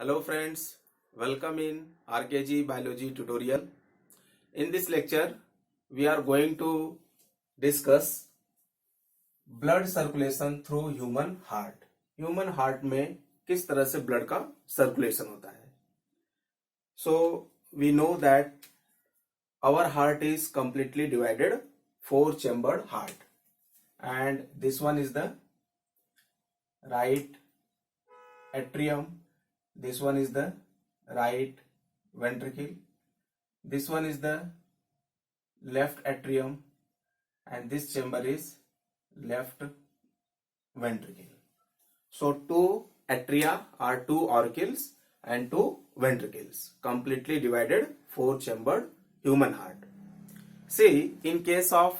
Hello friends, welcome in RKG Biology tutorial. In this lecture, we are going to discuss blood circulation through human heart. Human heart में किस तरह से blood का circulation होता है. So we know that our heart is completely divided, 4-chambered heart, and this one is the right atrium. This one is the right ventricle. This one is the left atrium, and this chamber is left ventricle. So two atria are two auricles and two ventricles, completely divided, 4-chambered human heart. See, in case of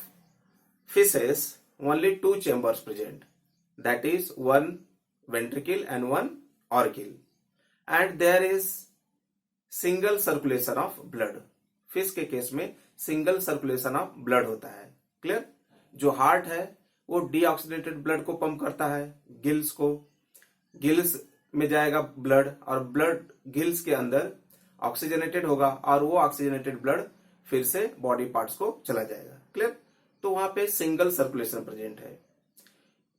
fishes, only two chambers present, that is one ventricle and one auricle, and there is single circulation of blood. Fish के case में single circulation of blood होता है. Clear. जो heart है वो deoxygenated blood को pump करता है गिल्स को. गिल्स में जाएगा ब्लड और ब्लड गिल्स के अंदर ऑक्सीजनेटेड होगा और वो ऑक्सीजनेटेड ब्लड फिर से बॉडी पार्ट्स को चला जाएगा. क्लियर. तो वहां पे सिंगल सर्कुलेशन प्रेजेंट है.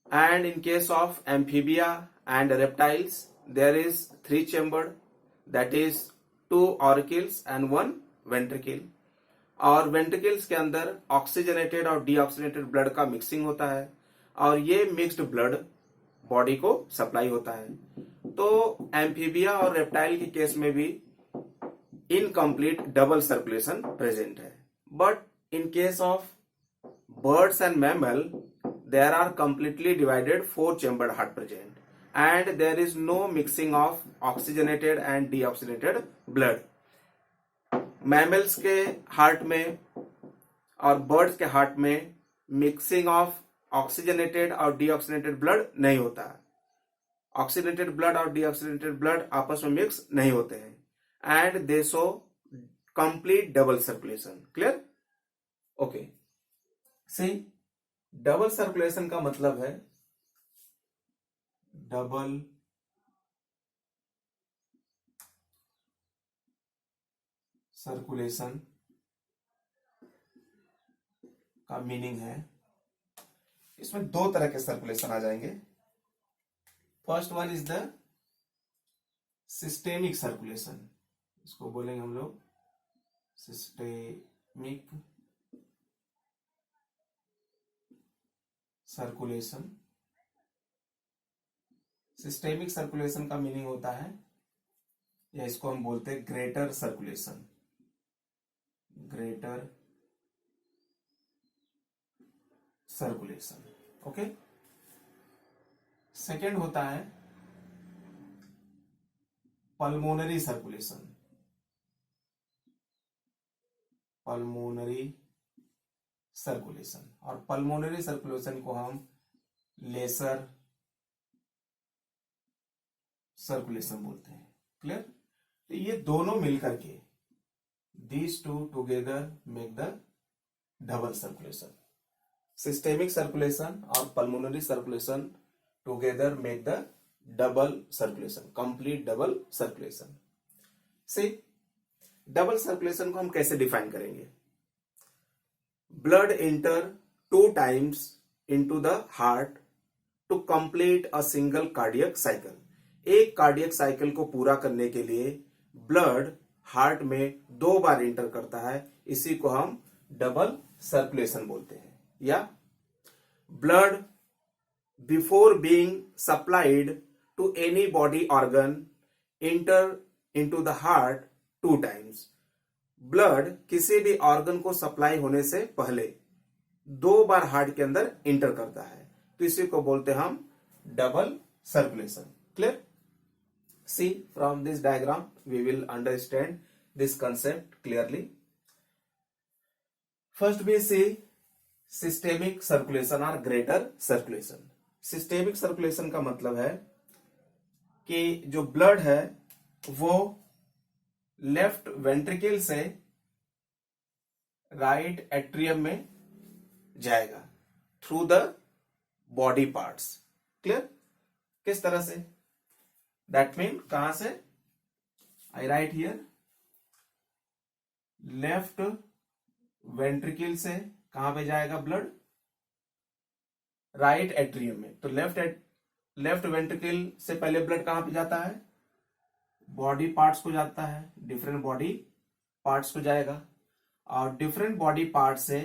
And in case of amphibia and reptiles there is 3-chambered, that is 2 auricles and 1 ventricle. और वेंट्रिकल्स के अंदर ऑक्सीजनेटेड और डीऑक्सीजनेटेड ब्लड का मिक्सिंग होता है और ये मिक्स्ड ब्लड बॉडी को सप्लाई होता है. तो एम्फीबिया और रेप्टाइल के केस में भी इनकम्प्लीट डबल सर्कुलेशन प्रेजेंट है. But in case of birds and mammal there are completely divided 4-chambered heart present and there is no mixing of oxygenated and deoxygenated blood. Mammals के heart में और birds के heart में mixing of oxygenated और deoxygenated blood नहीं होता. Oxygenated blood और deoxygenated blood आपस में मिक्स नहीं होते हैं and they show complete double circulation. Clear. Okay. See, double circulation का मतलब है डबल सर्कुलेशन का मीनिंग है, इसमें दो तरह के सर्कुलेशन आ जाएंगे. First one is the systemic circulation. इसको बोलेंगे हम लोग सिस्टेमिक सर्कुलेशन. सिस्टेमिक सर्कुलेशन का मीनिंग होता है, या इसको हम बोलते हैं greater circulation. Greater circulation. Okay. Second होता है पल्मोनरी सर्कुलेशन. Pulmonary circulation. और पल्मोनरी सर्कुलेशन को हम लेसर सर्कुलेशन बोलते हैं. क्लियर. तो ये दोनों मिलकर के these two together make the double circulation. Systemic circulation और pulmonary circulation together make the double circulation, complete double circulation. से डबल सर्कुलेशन को हम कैसे डिफाइन करेंगे? Blood enter 2 times into the heart to complete a single cardiac cycle. एक cardiac cycle को पूरा करने के लिए ब्लड हार्ट में 2 बार एंटर करता है. इसी को हम डबल सर्कुलेशन बोलते हैं. या blood before being supplied to any body organ enter into the heart 2 times. Blood किसी भी ऑर्गन को सप्लाई होने से पहले 2 बार हार्ट के अंदर एंटर करता है. तो इसी को बोलते हैं हम double circulation. Clear. See, from this diagram we will understand this concept clearly. First we see systemic circulation or greater circulation. Systemic circulation का मतलब है कि जो ब्लड है वो लेफ्ट वेंट्रिकल से राइट एट्रियम में जाएगा through the body parts. Clear. किस तरह से? दैट मीन कहां से? आई राइट हियर, लेफ्ट वेंट्रिकल से कहां पे जाएगा ब्लड, राइट एट्रियम में। तो लेफ्ट वेंट्रिकल से पहले ब्लड कहां पे जाता है, बॉडी पार्ट्स को जाता है, डिफरेंट बॉडी पार्ट्स को जाएगा, और डिफरेंट बॉडी पार्ट से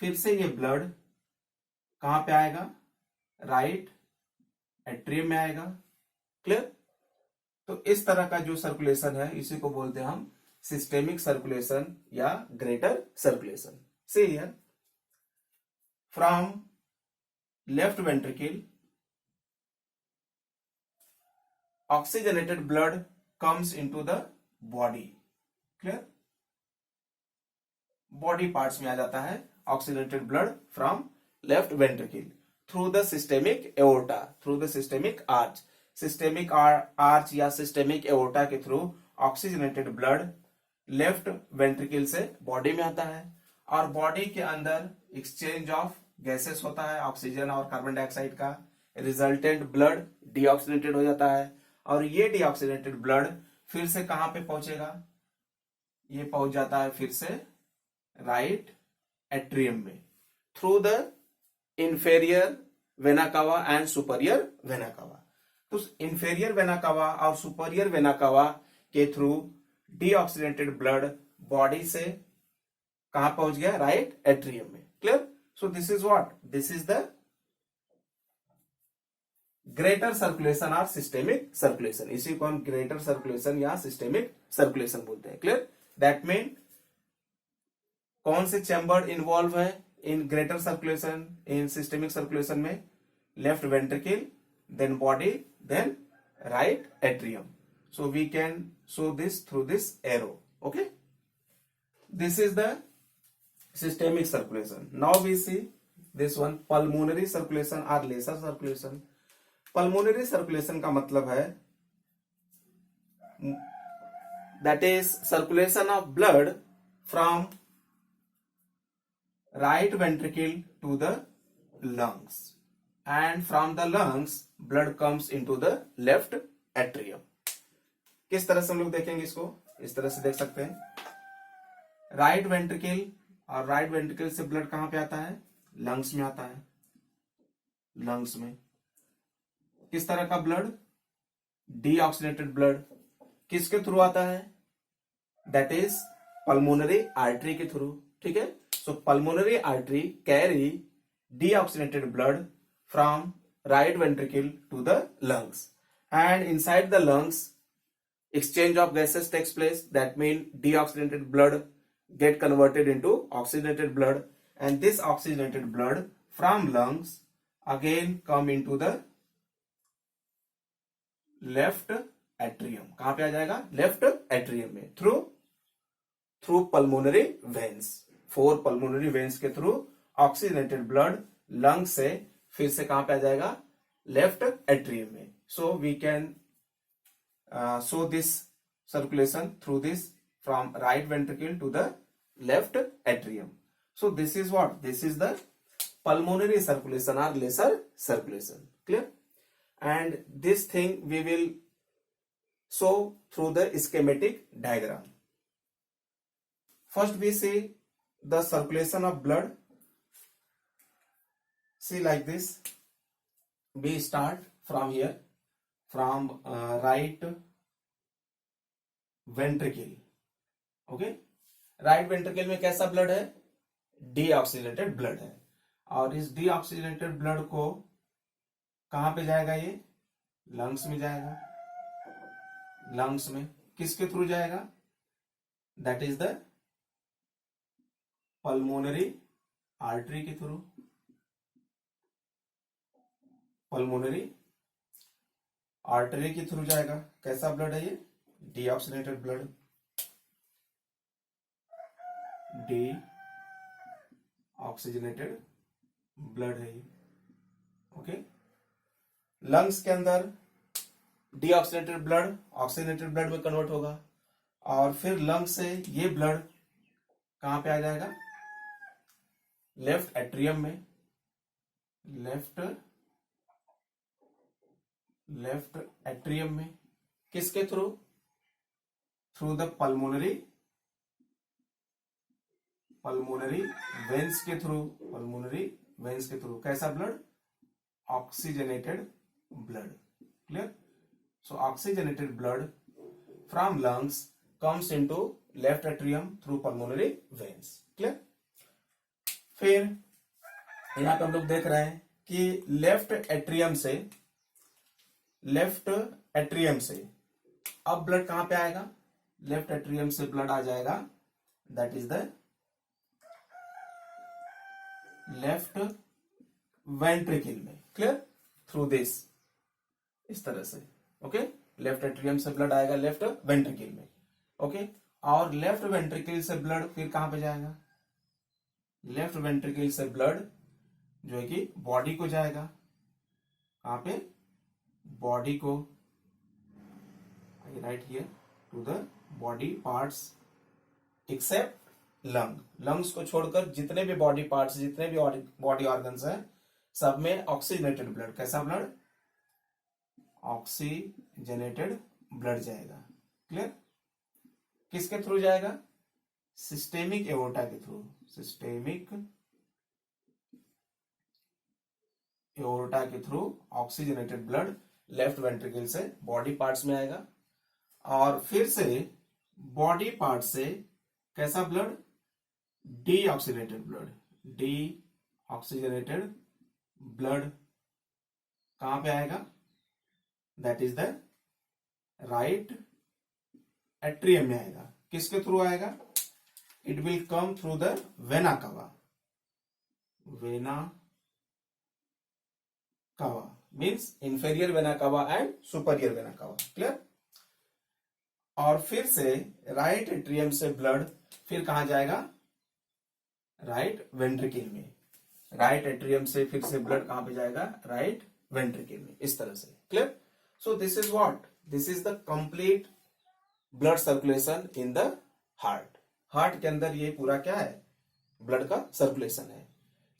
फिर से ये ब्लड कहां पे आएगा, राइट एट्रियम में आएगा। क्लियर। तो इस तरह का जो सर्कुलेशन है इसी को बोलते हैं हम सिस्टेमिक सर्कुलेशन या greater circulation. See here, from left ventricle oxygenated blood comes into the body. Clear? Body parts में आ जाता है oxygenated blood from left ventricle through the systemic aorta, through the systemic arch. Systemic arch या systemic aorta के through oxygenated blood left ventricle से body में आता है, और बॉडी के अंदर एक्सचेंज ऑफ गैसेस होता है, ऑक्सीजन और कार्बन डाइऑक्साइड का, रिजल्टेंट ब्लड डीऑक्सीनेटेड हो जाता है, और ये डीऑक्सीनेटेड ब्लड फिर से कहां पे पहुंचेगा, ये पहुंच जाता है फिर से राइट एट्रियम में through the inferior vena cava and superior vena cava. तो इंफेरियर वेना कावा और सुपरियर वेना कावा के थ्रू डीऑक्सीनेटेड ब्लड बॉडी से कहां पहुंच गया, राइट एट्रियम में। Clear. So this is what, this is the greater circulation और systemic circulation. इसी को हम ग्रेटर सर्कुलेशन या सिस्टेमिक सर्कुलेशन बोलते हैं। क्लियर। दैट मीन कौन से चैम्बर इन्वॉल्व है in greater circulation, in systemic circulation में, left ventricle, then body, then right atrium. So we can show this through this arrow. Okay, this is the systemic circulation. Now we see this one, pulmonary circulation or lesser circulation. Pulmonary circulation का मतलब है that is circulation of blood from right ventricle to the lungs, and from the lungs blood comes into the left atrium. किस तरह से हम लोग देखेंगे इसको, इस तरह से देख सकते हैं, राइट वेंट्रिकल, और राइट वेंट्रिकल से ब्लड कहां पे आता है, लंग्स में आता है। लंग्स में किस तरह का ब्लड, डीऑक्सीनेटेड ब्लड, किसके थ्रू आता है, दैट इज पल्मोनरी आर्टरी के थ्रू। ठीक है। So pulmonary artery carry deoxygenated blood from right ventricle to the lungs, and inside the lungs exchange of gases takes place. That means deoxygenated blood get converted into oxygenated blood, and this oxygenated blood from lungs again come into the left atrium. कहां पे आ जाएगा, left atrium में, through pulmonary veins. 4 pulmonary veins के through oxygenated blood lung से फिर से कहां पे आ जाएगा, लेफ्ट एट्रियम में। So we can show this circulation through this from right ventricle to the left atrium. So this is what, this is the pulmonary circulation or lesser circulation. Clear. And this thing we will show through the schematic diagram. First we see the circulation of blood. See like this, we start from here, from right ventricle. Okay, right ventricle में कैसा blood है, deoxygenated blood है, और इस deoxygenated blood को कहां पे जाएगा, ये लंग्स में जाएगा। लंग्स में किसके थ्रू जाएगा, that is the pulmonary artery के थ्रू। पल्मोनरी आर्टरी के थ्रू जाएगा। कैसा ब्लड है ये, डीऑक्सीनेटेड ब्लड, डीऑक्सीजनेटेड ब्लड है ये। ओके, लंग्स के अंदर डीऑक्सीनेटेड ब्लड ऑक्सीजनेटेड ब्लड में कन्वर्ट होगा, और फिर लंग से ये ब्लड कहां पे आ जाएगा, लेफ्ट एट्रियम में। लेफ्ट एट्रियम में किसके through, through the pulmonary veins के थ्रू, पल्मोनरी वेन्स के थ्रू। कैसा blood? Oxygenated blood. Clear? So oxygenated blood from lungs comes into left atrium through pulmonary veins. Clear? फिर यहां पे हम लोग देख रहे हैं कि लेफ्ट एट्रियम से अब ब्लड कहां पे आएगा? लेफ्ट एट्रियम से ब्लड आ जाएगा, that is the left ventricle में। क्लियर? थ्रू दिस, इस तरह से। ओके, लेफ्ट एट्रियम से ब्लड आएगा लेफ्ट वेंट्रिकल में। ओके, और लेफ्ट वेंट्रिकल से ब्लड फिर कहां पे जाएगा? लेफ्ट वेंट्रिकल से ब्लड जो है कि बॉडी को जाएगा। कहां पे? बॉडी को। I write here to the body parts except lung. Lungs को छोड़कर जितने भी बॉडी पार्ट्स, जितने भी बॉडी ऑर्गन्स हैं, सब में ऑक्सीजनेटेड ब्लड। कैसा ब्लड? ऑक्सीजनेटेड ब्लड जाएगा। क्लियर? किसके थ्रू जाएगा? सिस्टेमिक एओर्टा के थ्रू। सिस्टेमिक एओर्टा के through oxygenated blood left ventricle से बॉडी पार्ट्स में आएगा। और फिर से बॉडी पार्ट से कैसा blood? Deoxygenated blood. Deoxygenated blood कहां पे आएगा? That is the right atrium में आएगा। किसके थ्रू आएगा? It will come through the vena cava। Vena cava means inferior vena cava and superior vena cava। Clear? और फिर से राइट एट्रियम से ब्लड फिर कहां जाएगा? राइट वेंट्रिकल में। राइट एट्रियम से फिर से ब्लड कहां पे जाएगा? राइट वेंट्रिकल में, इस तरह से। Clear? So this is what? This is the complete blood circulation in the heart. Heart के अंदर ये पूरा क्या है? ब्लड का सर्कुलेशन है।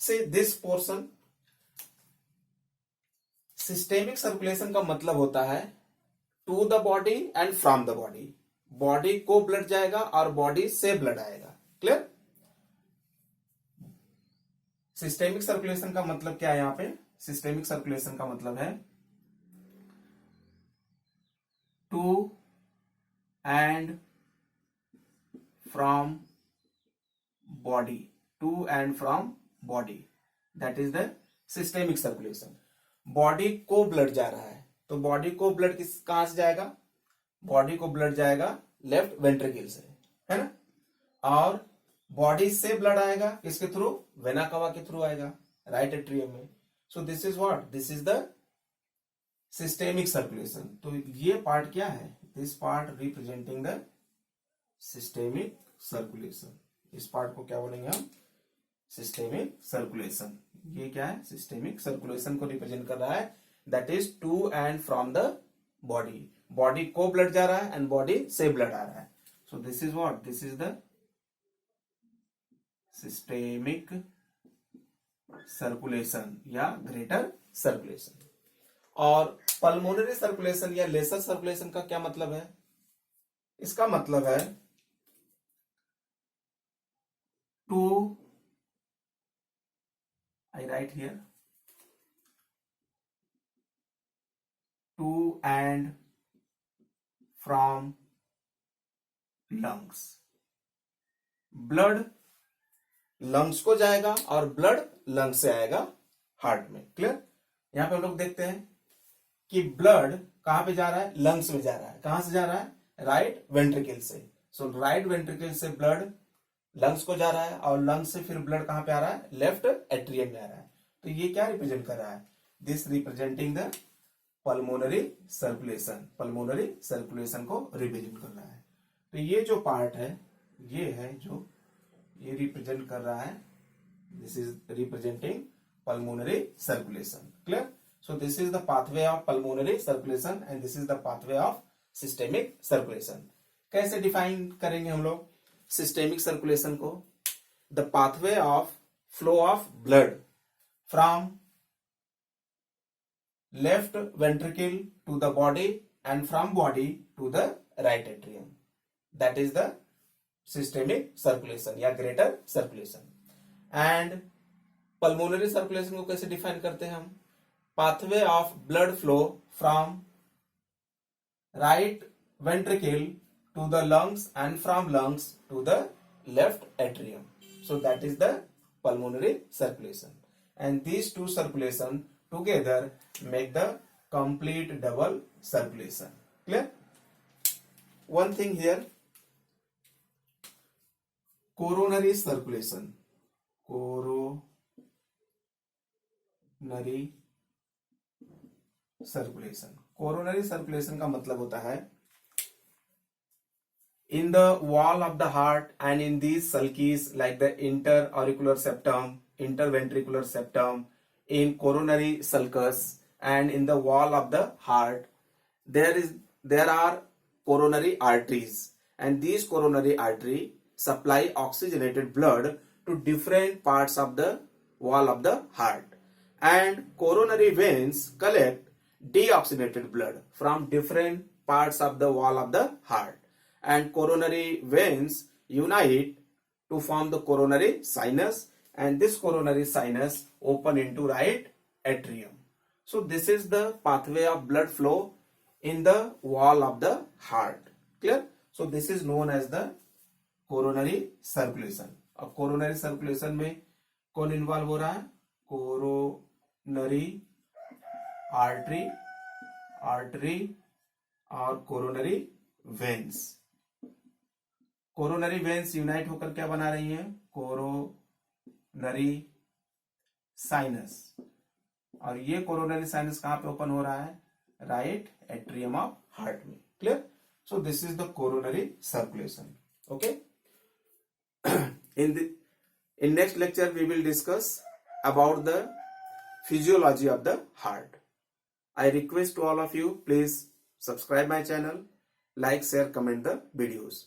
से दिस पोर्शन, सिस्टेमिक सर्कुलेशन का मतलब होता है to the body and from the body. Body को ब्लड जाएगा और बॉडी से ब्लड आएगा। क्लियर? सिस्टेमिक सर्कुलेशन का मतलब क्या है? यहां पे सिस्टेमिक सर्कुलेशन का मतलब है to and from body. To and from body, that is the systemic circulation. Body को ब्लड जा रहा है, तो बॉडी को ब्लड किस कहां से जाएगा? बॉडी को ब्लड जाएगा लेफ्ट वेंट्रिकल से, है ना? और बॉडी से ब्लड आएगा किसके थ्रू? वेना cava के थ्रू आएगा राइट एट्रियम में। सो this is what? This is the systemic circulation. तो ये पार्ट क्या है? This part representing the systemic circulation. इस पार्ट को क्या बोलेंगे हम? Systemic circulation. ये क्या है? सिस्टेमिक सर्कुलेशन को रिप्रेजेंट कर रहा है, that is to and from the body. Body को ब्लड जा रहा है एंड बॉडी से ब्लड आ रहा है। So this is what? This is the systemic circulation या ग्रेटर सर्कुलेशन। और पल्मोनरी सर्कुलेशन या लेसर सर्कुलेशन का क्या मतलब है? इसका मतलब है to, I write here, to and from lungs. Blood lungs को जाएगा और ब्लड लंग्स से आएगा हार्ट में। क्लियर? यहां पे हम लोग देखते हैं कि ब्लड कहां पे जा रहा है? लंग्स में जा रहा है। कहां से जा रहा है? राइट वेंट्रिकल से। सो राइट वेंट्रिकल से ब्लड लंग्स को जा रहा है और लंग्स से फिर ब्लड कहां पे आ रहा है? लेफ्ट एट्रियम में आ रहा है। तो ये क्या रिप्रेजेंट कर रहा है? This representing the pulmonary circulation. Pulmonary circulation को रिप्रेजेंट कर रहा है। तो ये जो पार्ट है, ये है जो ये रिप्रेजेंट कर रहा है, this is representing pulmonary circulation. Clear? So this is the pathway of pulmonary circulation and this is the pathway of systemic circulation. कैसे डिफाइन करेंगे हम लोग सिस्टेमिक सर्कुलेशन को? The pathway of flow of blood from left ventricle to the body and from body to the right atrium. that is the systemic circulation या greater circulation. And pulmonary circulation को कैसे define करते हैं हम? Pathway of blood flow from right ventricle to the lungs and from lungs to the left atrium. So that is the pulmonary circulation. And these two circulation together make the complete double circulation. Clear? One thing here, coronary circulation. Coronary circulation. Coronary circulation का मतलब होता है in the wall of the heart and in these sulcis like the interauricular septum, interventricular septum, in coronary sulcus and in the wall of the heart, there are coronary arteries, and these coronary artery supply oxygenated blood to different parts of the wall of the heart, and coronary veins collect deoxygenated blood from different parts of the wall of the heart, and coronary veins unite to form the coronary sinus, and this coronary sinus open into right atrium. So this is the pathway of blood flow in the wall of the heart. Clear? So this is known as the coronary circulation. अब coronary circulation में कौन involve हो रहा है? Coronary artery और coronary veins. Coronary veins unite होकर क्या बना रही हैं? Coronary sinus. और ये कोरोनरी साइनस कहां पे ओपन हो रहा है? राइट एट्रियम ऑफ हार्ट में. Clear? So this is the coronary circulation. Okay. In next lecture we will discuss about the physiology of the heart. I request to all of you, please subscribe my channel, like, share, comment the videos.